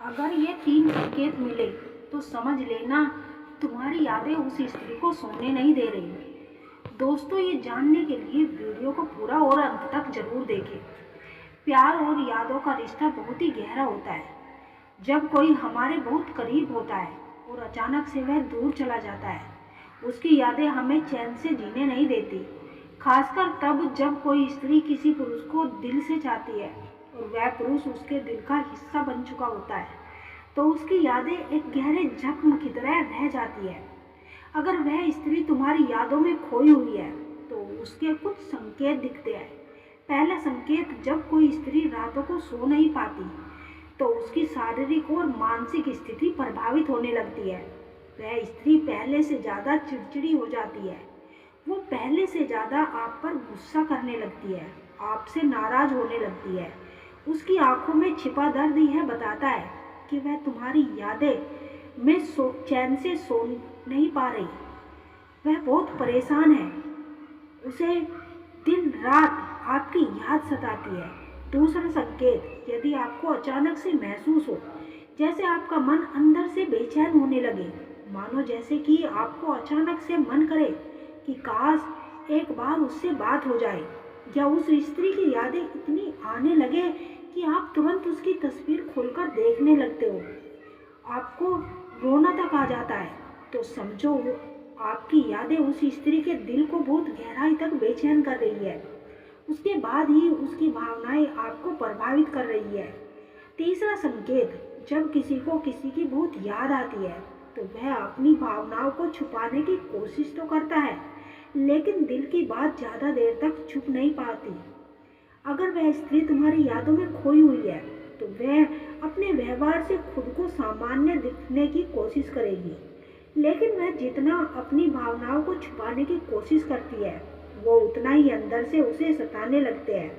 अगर ये 3 संकेत मिले तो समझ लेना तुम्हारी यादें उस स्त्री को सोने नहीं दे रही। दोस्तों, ये जानने के लिए वीडियो को पूरा और अंत तक जरूर देखें। प्यार और यादों का रिश्ता बहुत ही गहरा होता है। जब कोई हमारे बहुत करीब होता है और अचानक से वह दूर चला जाता है, उसकी यादें हमें चैन से जीने नहीं देती। खासकर तब जब कोई स्त्री किसी पुरुष को दिल से चाहती है और वह पुरुष उसके दिल का हिस्सा बन चुका होता है, तो उसकी यादें एक गहरे जख्म की तरह रह जाती है। अगर वह स्त्री तुम्हारी यादों में खोई हुई है तो उसके कुछ संकेत दिखते हैं। पहला संकेत, जब कोई स्त्री रातों को सो नहीं पाती तो उसकी शारीरिक और मानसिक स्थिति प्रभावित होने लगती है। वह स्त्री पहले से ज़्यादा चिड़चिड़ी हो जाती है। वो पहले से ज़्यादा आप पर गुस्सा करने लगती है, आपसे नाराज होने लगती है। उसकी आंखों में छिपा दर्द यह बताता है कि वह तुम्हारी यादें में चैन से सो नहीं पा रही। वह बहुत परेशान है, उसे दिन रात आपकी याद सताती है। दूसरा संकेत, यदि आपको अचानक से महसूस हो जैसे आपका मन अंदर से बेचैन होने लगे, मानो जैसे कि आपको अचानक से मन करे कि काश एक बार उससे बात हो जाए, या उस स्त्री की यादें इतनी आने लगे कि आप तुरंत उसकी तस्वीर खोलकर देखने लगते हो, आपको रोना तक आ जाता है, तो समझो आपकी यादें उस स्त्री के दिल को बहुत गहराई तक बेचैन कर रही है। उसके बाद ही उसकी भावनाएं आपको प्रभावित कर रही है। तीसरा संकेत, जब किसी को किसी की बहुत याद आती है तो वह अपनी भावनाओं को छुपाने की कोशिश तो करता है, लेकिन दिल की बात ज़्यादा देर तक छुप नहीं पाती। अगर वह स्त्री तुम्हारी यादों में खोई हुई है तो वह अपने व्यवहार से खुद को सामान्य दिखने की कोशिश करेगी, लेकिन वह जितना अपनी भावनाओं को छुपाने की कोशिश करती है वो उतना ही अंदर से उसे सताने लगते हैं,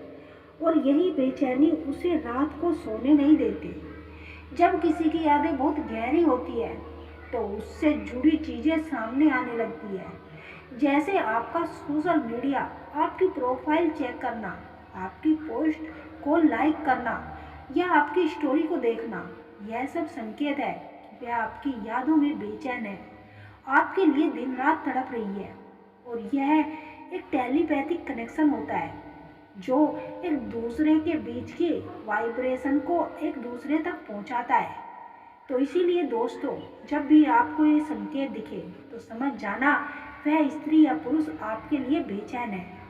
और यही बेचैनी उसे रात को सोने नहीं देती। जब किसी की यादें बहुत गहरी होती है तो उससे जुड़ी चीज़ें सामने आने लगती है, जैसे आपका सोशल मीडिया, आपकी प्रोफाइल चेक करना, आपकी पोस्ट को लाइक करना या आपकी स्टोरी को देखना। यह सब संकेत है कि वह आपकी यादों में बेचैन है, आपके लिए दिन रात तड़प रही है। और यह एक टेलीपैथिक कनेक्शन होता है जो एक दूसरे के बीच की वाइब्रेशन को एक दूसरे तक पहुंचाता है। तो इसीलिए दोस्तों, जब भी आपको ये संकेत दिखे तो समझ जाना वह स्त्री या पुरुष आपके लिए बेचैन है।